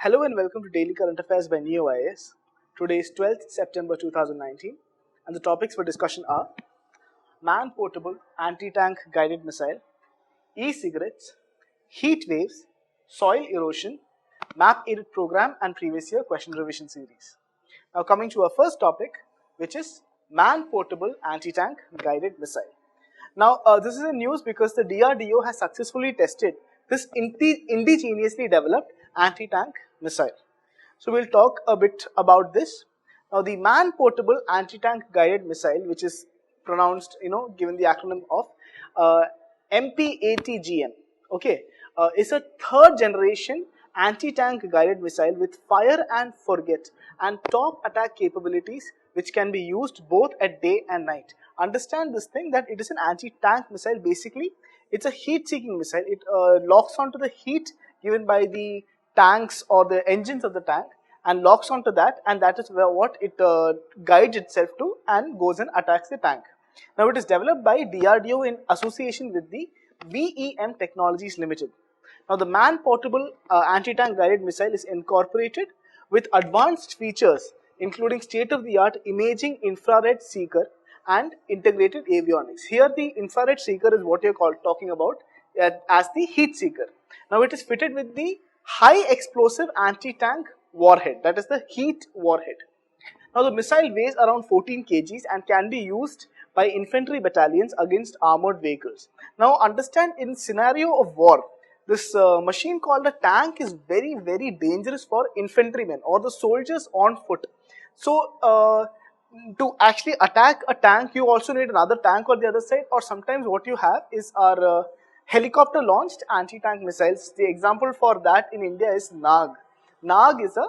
Hello and welcome to Daily Current Affairs by Ekam IAS. Today is 12th September 2019 and the topics for discussion are man-portable anti-tank guided missile, e-cigarettes, heat waves, soil erosion, map-aided program and previous year question revision series. Now coming to our first topic, which is man-portable anti-tank guided missile. Now this is a news because the DRDO has successfully tested this indigenously developed anti-tank missile. So we'll talk a bit about this. Now the man-portable anti-tank guided missile, which is pronounced, given the acronym of MPATGM, okay, is a third generation anti-tank guided missile with fire and forget and top attack capabilities which can be used both at day and night. Understand this thing that it is an anti-tank missile. Basically, it's a heat-seeking missile. It locks onto the heat given by the tanks or the engines of the tank and locks onto that, and that is what it guides itself to and goes and attacks the tank. Now it is developed by DRDO in association with the VEM Technologies Limited. Now the man-portable anti-tank guided missile is incorporated with advanced features including state-of-the-art imaging infrared seeker and integrated avionics. Here the infrared seeker is what you are talking about as the heat seeker. Now it is fitted with the high explosive anti-tank warhead, that is the heat warhead. Now the missile weighs around 14 kgs and can be used by infantry battalions against armored vehicles. Now understand, in scenario of war, this machine called a tank is very, very dangerous for infantrymen or the soldiers on foot. So to actually attack a tank, you also need another tank on the other side, or sometimes what you have is our helicopter launched anti-tank missiles. The example for that in India is Nag. Nag is a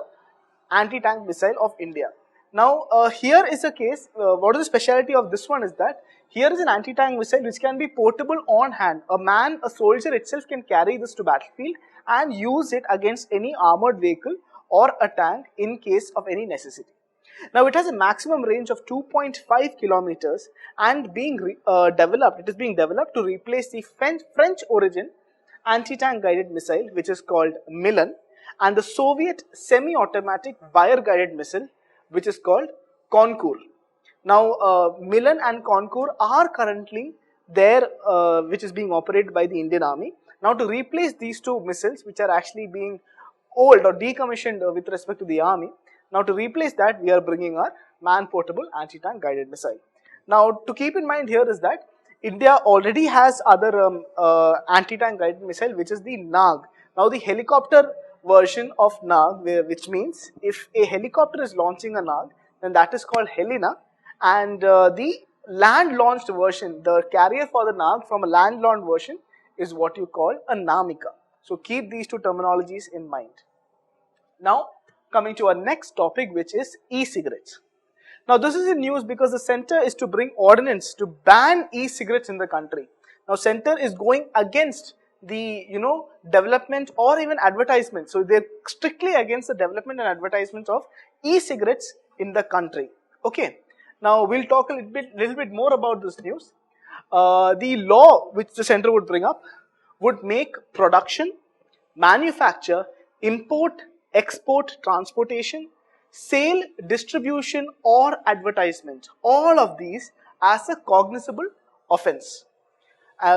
anti-tank missile of India. Now here is a case, what is the speciality of this one is that here is an anti-tank missile which can be portable on hand. A soldier itself can carry this to battlefield and use it against any armored vehicle or a tank in case of any necessity. Now it has a maximum range of 2.5 kilometers and it is being developed to replace the French origin anti-tank guided missile which is called Milan and the Soviet semi-automatic wire guided missile which is called Concours. Now Milan and Concours are currently there, which is being operated by the Indian Army. Now to replace these two missiles which are actually being old or decommissioned with respect to the army, now to replace that we are bringing our man-portable anti-tank guided missile. Now to keep in mind here is that India already has other anti-tank guided missile which is the Nag. Now the helicopter version of Nag, which means if a helicopter is launching a Nag, then that is called Helena, and the land launched version, the carrier for the Nag from a land launched version is what you call a Namika. So keep these two terminologies in mind. Now coming to our next topic, which is e-cigarettes. Now this is in news because the center is to bring ordinance to ban e-cigarettes in the country. Now center is going against the development or even advertisement. So they're strictly against the development and advertisement of e-cigarettes in the country. Okay. Now we'll talk a little bit more about this news. The law which the center would bring up would make production, manufacture, import, export, transportation, sale, distribution or advertisement, all of these as a cognizable offence.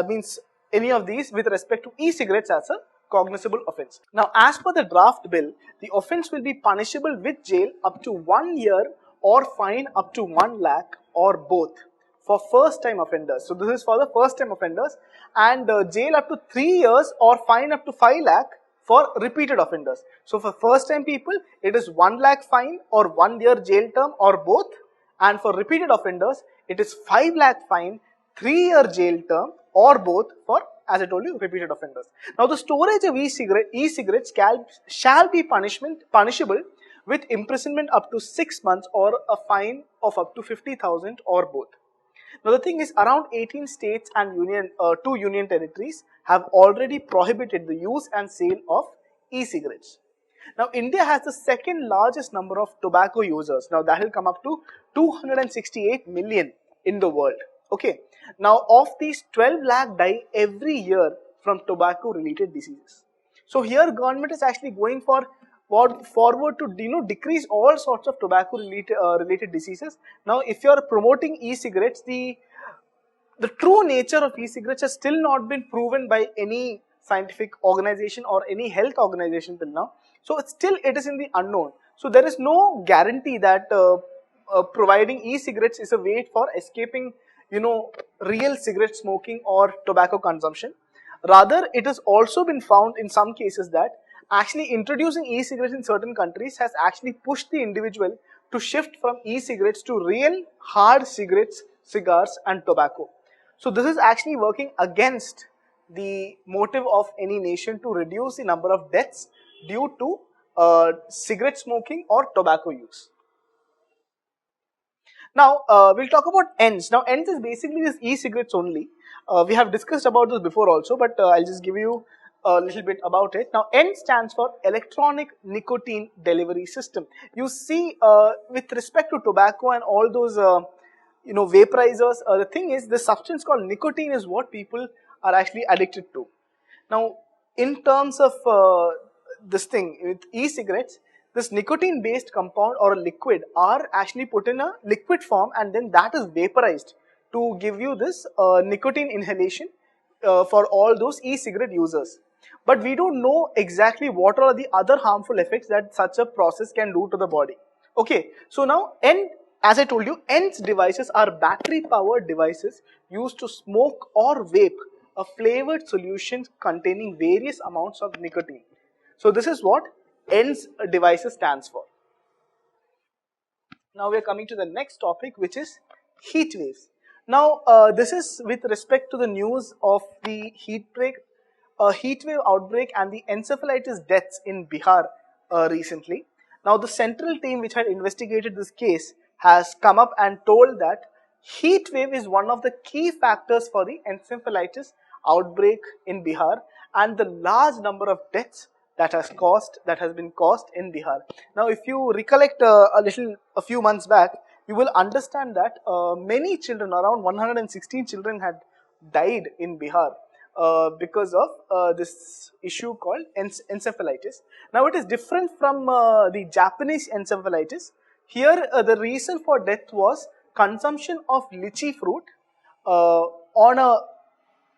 Means any of these with respect to e-cigarettes as a cognizable offence. Now as per the draft bill, the offence will be punishable with jail up to 1 year or fine up to 1 lakh or both for first time offenders. So this is for the first time offenders, and jail up to 3 years or fine up to 5 lakh for repeated offenders. So for first time people it is 1 lakh fine or 1 year jail term or both, and for repeated offenders it is 5 lakh fine, 3 year jail term or both for, as I told you, repeated offenders. Now the storage of e-cigarettes shall be punishable with imprisonment up to 6 months or a fine of up to 50,000 or both. Now the thing is, around 18 states and two union territories have already prohibited the use and sale of e-cigarettes. Now India has the second largest number of tobacco users. Now that will come up to 268 million in the world. Okay. Now of these, 12 lakh die every year from tobacco related diseases. So here government is actually going for forward to decrease all sorts of tobacco related diseases. Now, if you are promoting e-cigarettes, the true nature of e-cigarettes has still not been proven by any scientific organization or any health organization till now. So it is in the unknown. So there is no guarantee that providing e-cigarettes is a way for escaping, real cigarette smoking or tobacco consumption. Rather, it has also been found in some cases that actually introducing e-cigarettes in certain countries has actually pushed the individual to shift from e-cigarettes to real hard cigarettes, cigars and tobacco. So this is actually working against the motive of any nation to reduce the number of deaths due to cigarette smoking or tobacco use. Now, we'll talk about ENDS. Now, ENDS is basically this e-cigarettes only. We have discussed about this before also, but I'll just give you a little bit about it. Now, ENDS stands for Electronic Nicotine Delivery System. You see, with respect to tobacco and all those, vaporizers, the thing is, the substance called nicotine is what people are actually addicted to. Now, in terms of this thing with e-cigarettes, this nicotine based compound or a liquid are actually put in a liquid form, and then that is vaporized to give you this nicotine inhalation for all those e-cigarette users. But we don't know exactly what are the other harmful effects that such a process can do to the body. Okay, so now as I told you, ENDS devices are battery powered devices used to smoke or vape a flavored solution containing various amounts of nicotine. So this is what ENDS devices stands for. Now we are coming to the next topic, which is heat waves. Now this is with respect to the news of the heat wave outbreak and the encephalitis deaths in Bihar recently. Now the central team which had investigated this case has come up and told that heat wave is one of the key factors for the encephalitis outbreak in Bihar and the large number of deaths that has been caused in Bihar. Now, if you recollect a few months back, you will understand that many children, around 116 children, had died in Bihar because of this issue called encephalitis. Now, it is different from the Japanese encephalitis. Here, the reason for death was consumption of lychee fruit on a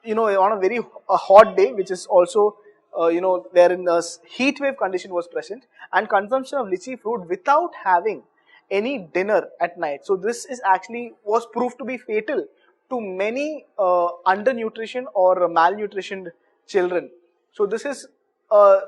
very hot day, which is also wherein the heat wave condition was present, and consumption of lychee fruit without having any dinner at night. So this is actually was proved to be fatal to many undernutrition or malnutritioned children. So this is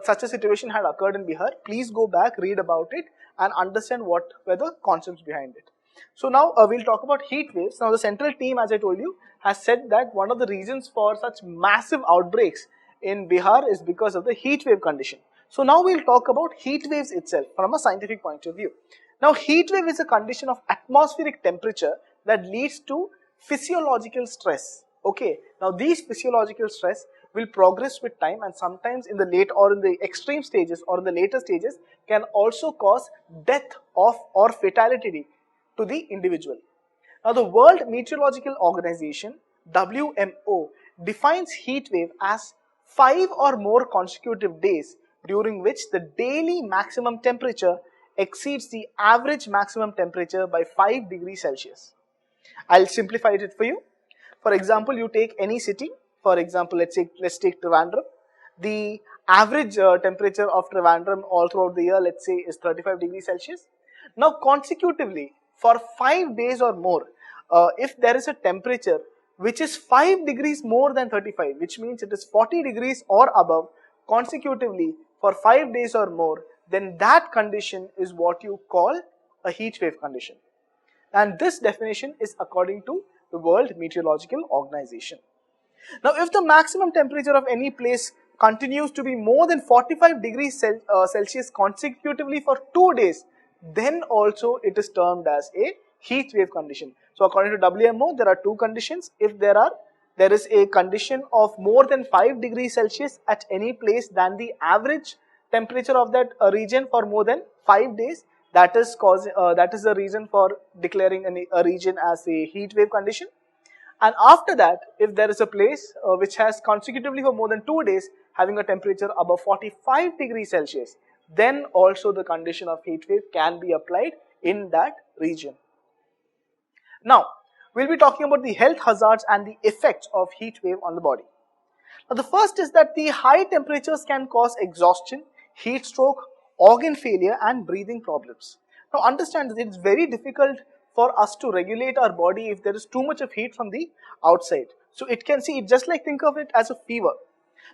such a situation had occurred in Bihar. Please go back, read about it, and understand what were the concepts behind it. So now we'll talk about heat waves. Now the central team, as I told you, has said that one of the reasons for such massive outbreaks in Bihar is because of the heat wave condition. So now we'll talk about heat waves itself from a scientific point of view. Now heat wave is a condition of atmospheric temperature that leads to physiological stress. Okay, now these physiological stress will progress with time, and sometimes in the late or in the extreme stages or in the later stages can also cause death of or fatality to the individual. Now the World Meteorological Organization, WMO, defines heat wave as 5 or more consecutive days during which the daily maximum temperature exceeds the average maximum temperature by 5 degrees Celsius. I'll simplify it for you. For example, you take any city. For example, let's take Trivandrum. The average temperature of Trivandrum all throughout the year, let's say, is 35 degrees Celsius. Now, consecutively, for 5 days or more, if there is a temperature which is 5 degrees more than 35, which means it is 40 degrees or above, consecutively for 5 days or more, then that condition is what you call a heat wave condition. And this definition is according to the World Meteorological Organization. Now, if the maximum temperature of any place continues to be more than 45 degrees Celsius consecutively for 2 days, then also it is termed as a heat wave condition. So, according to WMO, there are two conditions. If there is a condition of more than 5 degrees Celsius at any place than the average temperature of that region for more than 5 days, that is the reason for declaring a region as a heat wave condition. And after that, if there is a place which has consecutively for more than 2 days having a temperature above 45 degrees Celsius, then also the condition of heat wave can be applied in that region. Now, we'll be talking about the health hazards and the effects of heat wave on the body. Now, the first is that the high temperatures can cause exhaustion, heat stroke, organ failure and breathing problems. Now, understand that it's very difficult for us to regulate our body if there is too much of heat from the outside. So, it can see, just like think of it as a fever.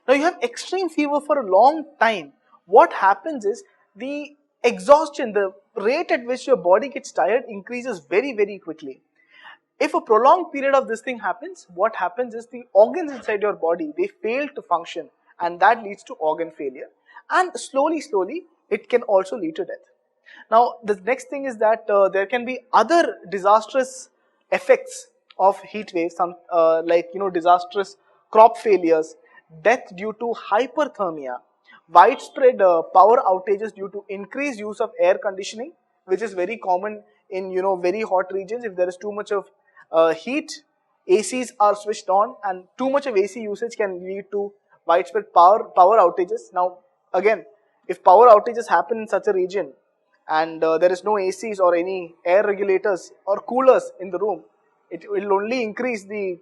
Now, you have extreme fever for a long time. What happens is the exhaustion, the rate at which your body gets tired increases very, very quickly. If a prolonged period of this thing happens, what happens is the organs inside your body, they fail to function and that leads to organ failure. And slowly, it can also lead to death. Now, the next thing is that there can be other disastrous effects of heat waves, like disastrous crop failures, death due to hyperthermia, widespread power outages due to increased use of air conditioning, which is very common in very hot regions. If there is too much of heat, ACs are switched on, and too much of AC usage can lead to widespread power outages. Now, again, if power outages happen in such a region and there is no ACs or any air regulators or coolers in the room, it will only increase the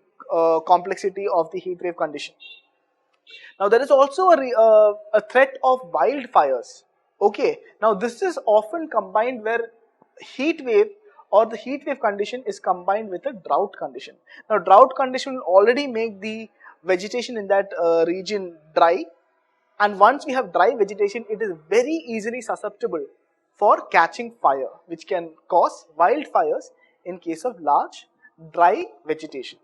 complexity of the heat wave condition. Now, there is also a threat of wildfires. Okay, now this is often combined where heat wave or the heat wave condition is combined with a drought condition. Now, drought condition will already make the vegetation in that region dry, and once we have dry vegetation, it is very easily susceptible for catching fire, which can cause wildfires in case of large dry vegetation.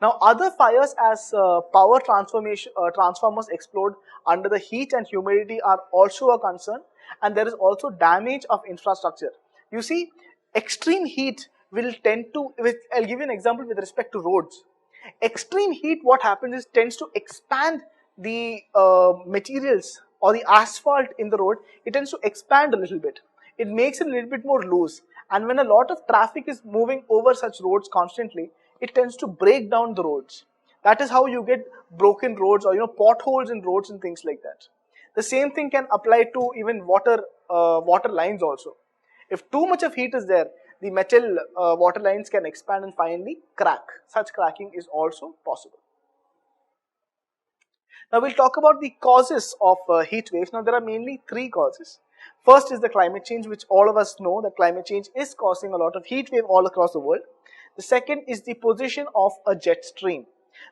Now, other fires as power transformers explode under the heat and humidity are also a concern, and there is also damage of infrastructure. You see, extreme heat will tend to, I'll give you an example with respect to roads. Extreme heat, what happens is, tends to expand the materials or the asphalt in the road. It tends to expand a little bit. It makes it a little bit more loose, and when a lot of traffic is moving over such roads constantly, it tends to break down the roads. That is how you get broken roads or potholes in roads and things like that. The same thing can apply to even water lines also. If too much of heat is there, the metal water lines can expand and finally crack. Such cracking is also possible. Now, we'll talk about the causes of heat waves. Now, there are mainly three causes. First is the climate change, which all of us know that climate change is causing a lot of heat wave all across the world. The second is the position of a jet stream.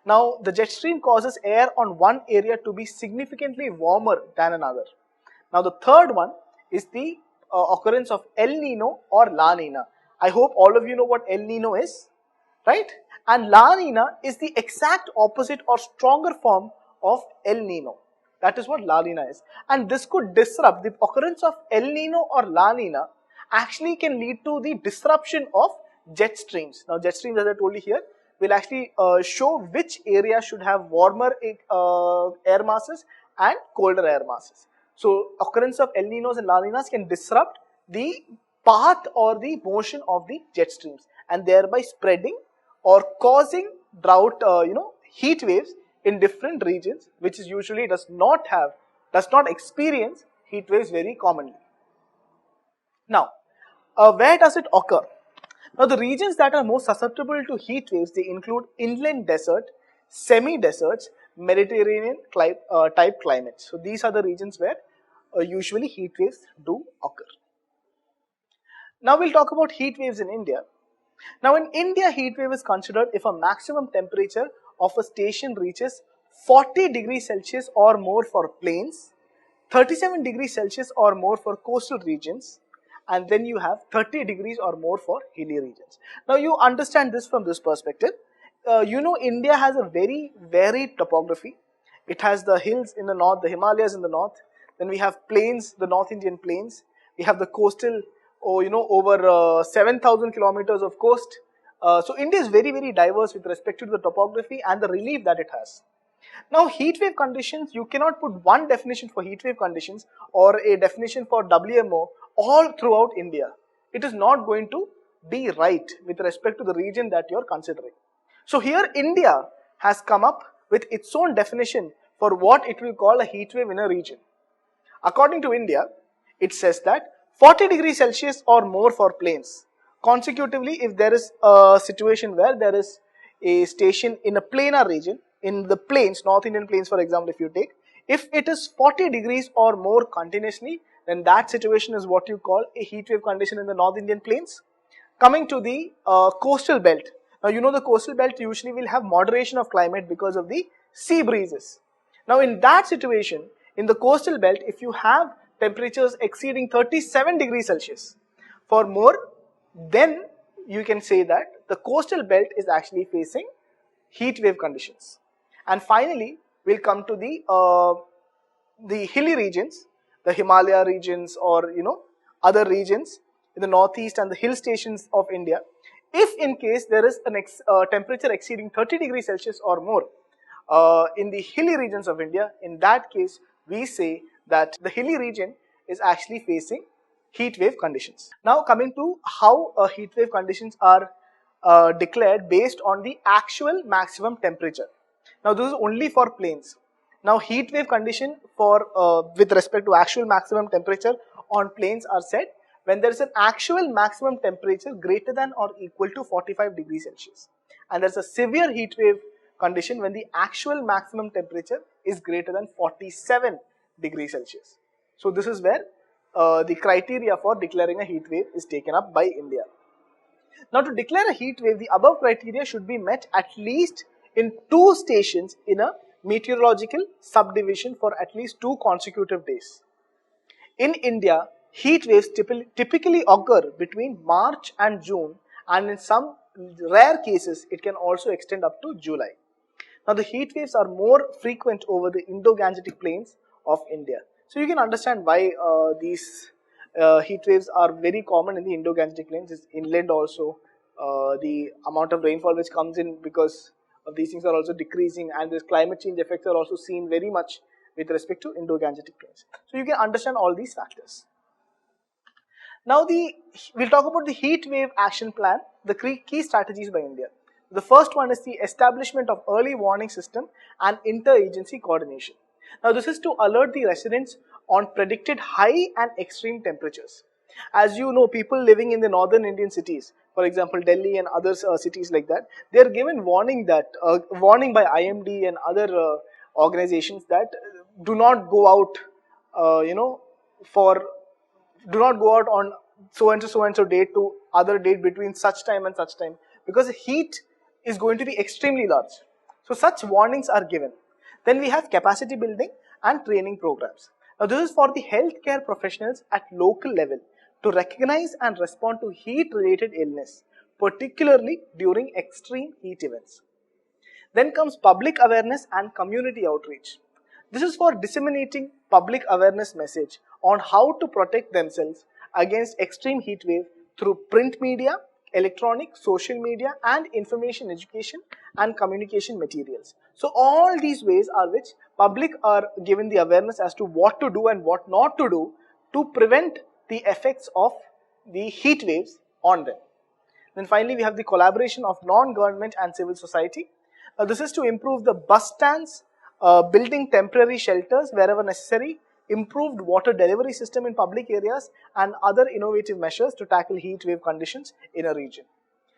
Now, the jet stream causes air on one area to be significantly warmer than another. Now, the third one is the occurrence of El Nino or La Nina. I hope all of you know what El Nino is, right? And La Nina is the exact opposite or stronger form of El Nino. That is what La Nina is. And this could disrupt, the occurrence of El Nino or La Nina actually can lead to the disruption of jet streams. Now, jet streams, as I told you here, will actually show which area should have warmer air masses and colder air masses. So, occurrence of El Ninos and La Ninas can disrupt the path or the motion of the jet streams and thereby spreading or causing drought, heat waves in different regions, which is usually does not experience heat waves very commonly. Now, where does it occur? Now, the regions that are most susceptible to heat waves, they include inland desert, semi-deserts, Mediterranean type climates. So, these are the regions where usually heat waves do occur. Now, we'll talk about heat waves in India. Now, in India, heat wave is considered if a maximum temperature of a station reaches 40 degrees Celsius or more for plains, 37 degrees Celsius or more for coastal regions, and then you have 30 degrees or more for hilly regions. Now, you understand this from this perspective. India has a very varied topography. It has the hills in the north, the Himalayas in the north. Then we have plains, the North Indian plains. We have the coastal, over 7,000 kilometers of coast. So, India is very, very diverse with respect to the topography and the relief that it has. Now, heat wave conditions, you cannot put one definition for heat wave conditions or a definition for WMO all throughout India. It is not going to be right with respect to the region that you are considering. So, here India has come up with its own definition for what it will call a heat wave in a region. According to India, it says that 40 degrees Celsius or more for plains. Consecutively, if there is a situation where there is a station in a planar region, in the plains, North Indian plains for example, if you take, if it is 40 degrees or more continuously, then that situation is what you call a heat wave condition in the North Indian plains. Coming to the coastal belt. Now you know the coastal belt usually will have moderation of climate because of the sea breezes. Now in that situation, in the coastal belt, if you have temperatures exceeding 37 degrees Celsius for more, then you can say that the coastal belt is actually facing heat wave conditions. And finally, we'll come to the hilly regions, the Himalaya regions, or other regions in the northeast and the hill stations of India. If in case there is a temperature exceeding 30 degrees Celsius or more in the hilly regions of India, in that case we say that the hilly region is actually facing heat wave conditions. Now coming to how heat wave conditions are declared based on the actual maximum temperature. Now this is only for plains. Now heat wave condition for with respect to actual maximum temperature on plains are set when there is an actual maximum temperature greater than or equal to 45 degrees Celsius, and there is a severe heat wave condition when the actual maximum temperature is greater than 47 degrees Celsius. So this is where the criteria for declaring a heat wave is taken up by India. Now to declare a heat wave, the above criteria should be met at least in 2 stations in a meteorological subdivision for at least 2 consecutive days. In India, heat waves typically occur between March and June, and in some rare cases it can also extend up to July. Now the heat waves are more frequent over the Indo-Gangetic plains of India. So you can understand why these heat waves are very common in the Indo-Gangetic plains. It's inland also. The amount of rainfall which comes in because of these things are also decreasing, and this climate change effects are also seen very much with respect to Indo-Gangetic plains. So you can understand all these factors. Now we'll talk about the heat wave action plan, the key strategies by India. The first one is the establishment of early warning system and inter-agency coordination. Now this is to alert the residents on predicted high and extreme temperatures. As you know, people living in the northern Indian cities, for example Delhi and other cities like that, they are given warning by IMD and other organizations that do not go out, do not go out on so and so date to other date between such time and such time, because the heat is going to be extremely large. So such warnings are given. Then we have capacity building and training programs. Now this is for the healthcare professionals at local level to recognize and respond to heat related illness, particularly during extreme heat events. Then comes public awareness and community outreach. This is for disseminating public awareness message on how to protect themselves against extreme heat wave through print media, electronic, social media, and information education and communication materials. So all these ways are which public are given the awareness as to what to do and what not to do to prevent the effects of the heat waves on them. Then finally we have the collaboration of non-government and civil society. This is to improve the bus stands, building temporary shelters wherever necessary, improved water delivery system in public areas, and other innovative measures to tackle heat wave conditions in a region.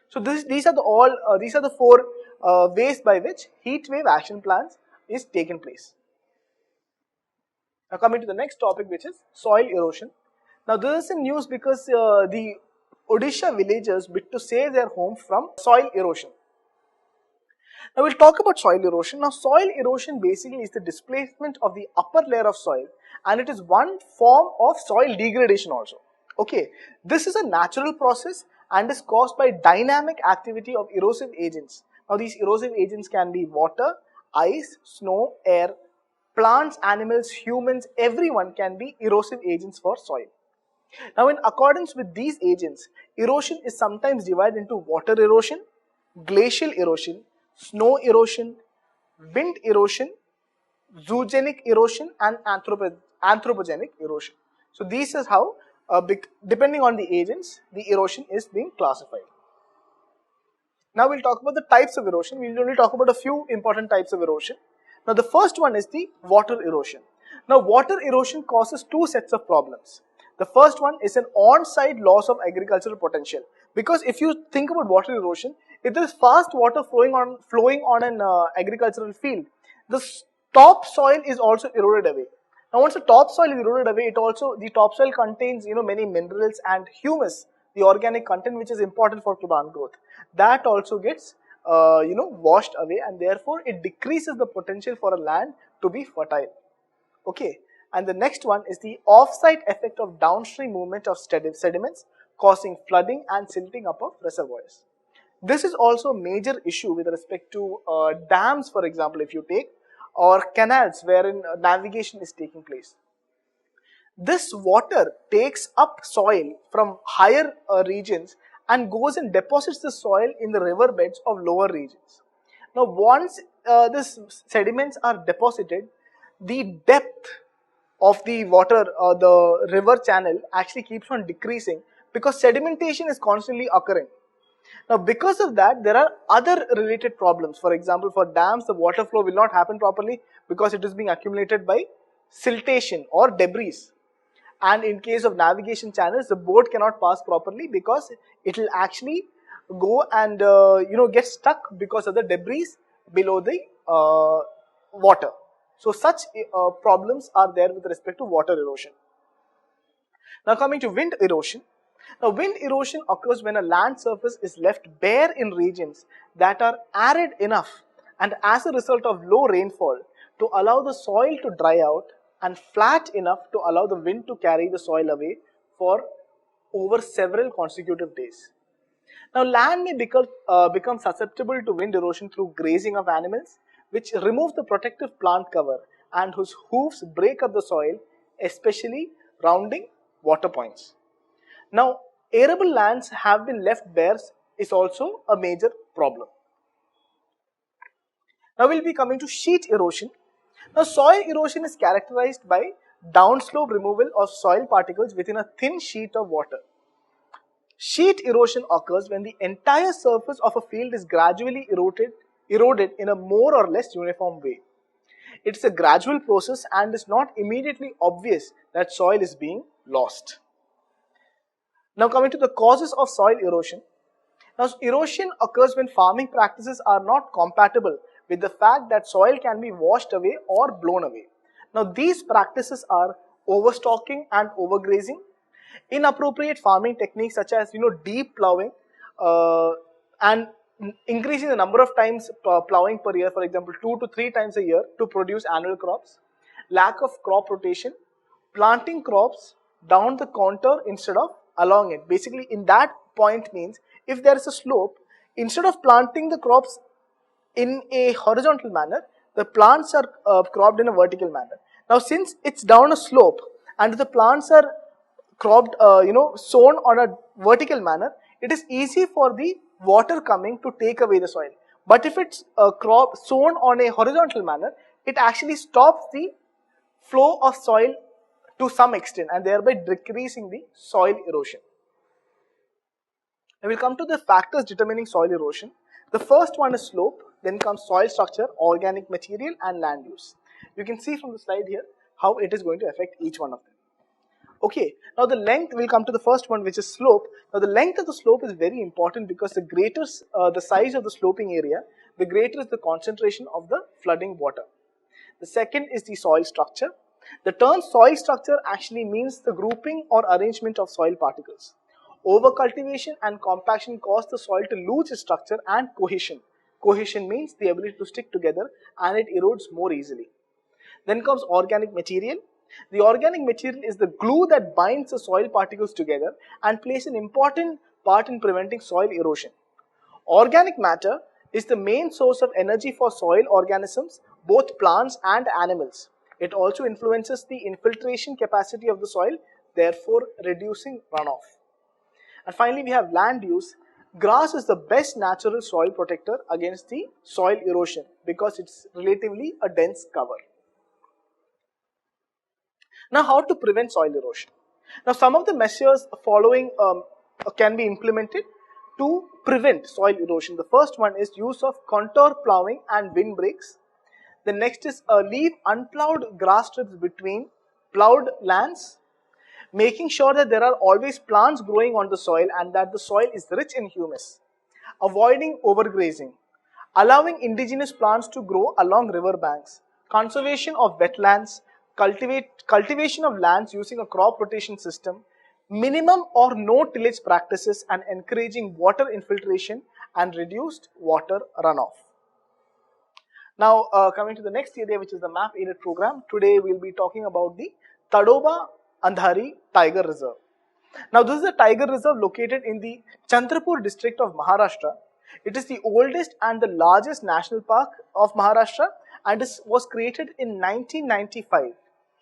So these are the 4 ways by which heat wave action plans is taken place. Now coming to the next topic, which is soil erosion. Now this is in news because the Odisha villagers bid to save their homes from soil erosion. Now we'll talk about soil erosion. Now soil erosion basically is the displacement of the upper layer of soil, and it is one form of soil degradation also. Okay, this is a natural process and is caused by dynamic activity of erosive agents. Now these erosive agents can be water, ice, snow, air, plants, animals, humans, everyone can be erosive agents for soil. Now in accordance with these agents, erosion is sometimes divided into water erosion, glacial erosion, snow erosion, wind erosion, zoogenic erosion, and anthropogenic erosion. So this is how, depending on the agents, the erosion is being classified. Now we'll talk about the types of erosion. We'll only talk about a few important types of erosion. Now the first one is the water erosion. Now water erosion causes 2 sets of problems. The first one is an on-site loss of agricultural potential. Because if you think about water erosion, if there is fast water flowing on an agricultural field, the topsoil is also eroded away. Now, once the topsoil is eroded away, the topsoil contains many minerals and humus, the organic content which is important for plant growth. That also gets washed away, and therefore it decreases the potential for a land to be fertile. Okay, and the next one is the off-site effect of downstream movement of sediments causing flooding and silting up of reservoirs. This is also a major issue with respect to dams, for example, if you take, or canals wherein navigation is taking place. This water takes up soil from higher regions and goes and deposits the soil in the river beds of lower regions. Now, once these sediments are deposited, the depth of the water, the river channel actually keeps on decreasing because sedimentation is constantly occurring. Now, because of that, there are other related problems. For example, for dams, the water flow will not happen properly because it is being accumulated by siltation or debris. And in case of navigation channels, the boat cannot pass properly because it will actually go and get stuck because of the debris below the water. So such problems are there with respect to water erosion. Now coming to wind erosion. Now wind erosion occurs when a land surface is left bare in regions that are arid enough and as a result of low rainfall to allow the soil to dry out and flat enough to allow the wind to carry the soil away for over several consecutive days. Now land may become susceptible to wind erosion through grazing of animals which remove the protective plant cover and whose hoofs break up the soil, especially rounding water points. Now, arable lands have been left bare is also a major problem. Now, we'll be coming to sheet erosion. Now, soil erosion is characterized by downslope removal of soil particles within a thin sheet of water. Sheet erosion occurs when the entire surface of a field is gradually eroded in a more or less uniform way. It's a gradual process and is not immediately obvious that soil is being lost. Now coming to the causes of soil erosion. Now erosion occurs when farming practices are not compatible with the fact that soil can be washed away or blown away. Now these practices are overstocking and overgrazing, inappropriate farming techniques such as deep ploughing and increasing the number of times ploughing per year, for example 2 to 3 times a year to produce annual crops, lack of crop rotation, planting crops down the contour instead of along it. Basically in that point means if there is a slope, instead of planting the crops in a horizontal manner, the plants are cropped in a vertical manner. Now since it's down a slope and the plants are cropped, sown on a vertical manner, it is easy for the water coming to take away the soil. But if it's sown on a horizontal manner, it actually stops the flow of soil to some extent and thereby decreasing the soil erosion. Now we'll come to the factors determining soil erosion. The first one is slope, then comes soil structure, organic material and land use. You can see from the slide here how it is going to affect each one of them. Okay, now the length, will come to the first one which is slope. Now the length of the slope is very important because the greater the size of the sloping area, the greater is the concentration of the flooding water. The second is the soil structure. The term soil structure actually means the grouping or arrangement of soil particles. Overcultivation and compaction cause the soil to lose its structure and cohesion. Cohesion means the ability to stick together and it erodes more easily. Then comes organic material. The organic material is the glue that binds the soil particles together and plays an important part in preventing soil erosion. Organic matter is the main source of energy for soil organisms, both plants and animals. It also influences the infiltration capacity of the soil, therefore reducing runoff. And finally, we have land use. Grass is the best natural soil protector against the soil erosion because it's relatively a dense cover. Now, how to prevent soil erosion? Now, some of the measures following can be implemented to prevent soil erosion. The first one is use of contour ploughing and windbreaks. The next is leave unploughed grass strips between ploughed lands. making sure that there are always plants growing on the soil and that the soil is rich in humus, avoiding overgrazing, allowing indigenous plants to grow along river banks, conservation of wetlands, cultivation of lands using a crop rotation system, minimum or no tillage practices, and encouraging water infiltration and reduced water runoff. Now, coming to the next area, which is the MAP aided program, today we'll be talking about the Tadoba Andhari Tiger Reserve. Now, this is a tiger reserve located in the Chandrapur district of Maharashtra. It is the oldest and the largest national park of Maharashtra and was created in 1995.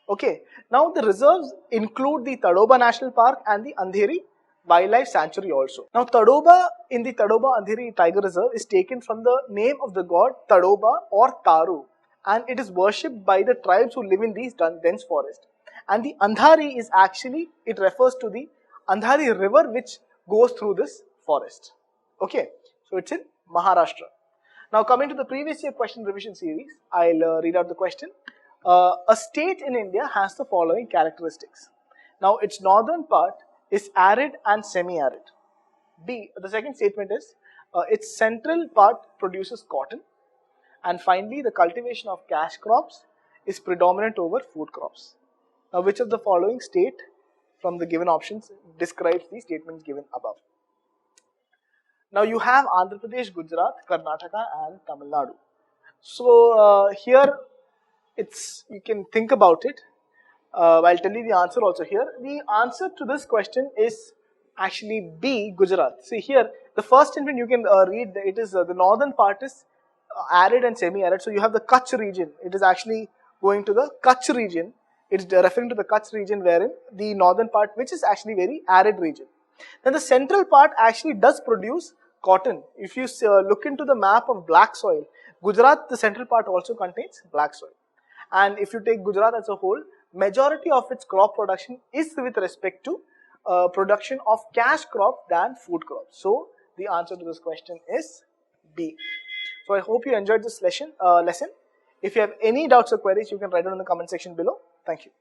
Okay. Now, the reserves include the Tadoba National Park and the Andheri Wildlife Sanctuary also. Now, Tadoba in the Tadoba Andheri Tiger Reserve is taken from the name of the god Tadoba or Taru, and it is worshipped by the tribes who live in these dense forests. And the Andhari is actually, it refers to the Andhari river which goes through this forest. Okay, so it's in Maharashtra. Now, coming to the previous year question revision series, I'll read out the question. A state in India has the following characteristics. Now, its northern part is arid and semi-arid. B, the second statement is its central part produces cotton. And finally, the cultivation of cash crops is predominant over food crops. Now, which of the following state from the given options describes the statements given above? Now, you have Andhra Pradesh, Gujarat, Karnataka and Tamil Nadu. So, here you can think about it. I'll tell you the answer also here. The answer to this question is actually B, Gujarat. See here, the first statement you can read, it is the northern part is arid and semi-arid. So you have the Kutch region. It is actually going to the Kutch region. It's referring to the Kutch region wherein the northern part, which is actually very arid region. Then the central part actually does produce cotton. If you look into the map of black soil, Gujarat, the central part also contains black soil. And if you take Gujarat as a whole, majority of its crop production is with respect to production of cash crop than food crops. So the answer to this question is B. So I hope you enjoyed this lesson. If you have any doubts or queries, you can write it in the comment section below. Thank you.